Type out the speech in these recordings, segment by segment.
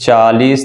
40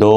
2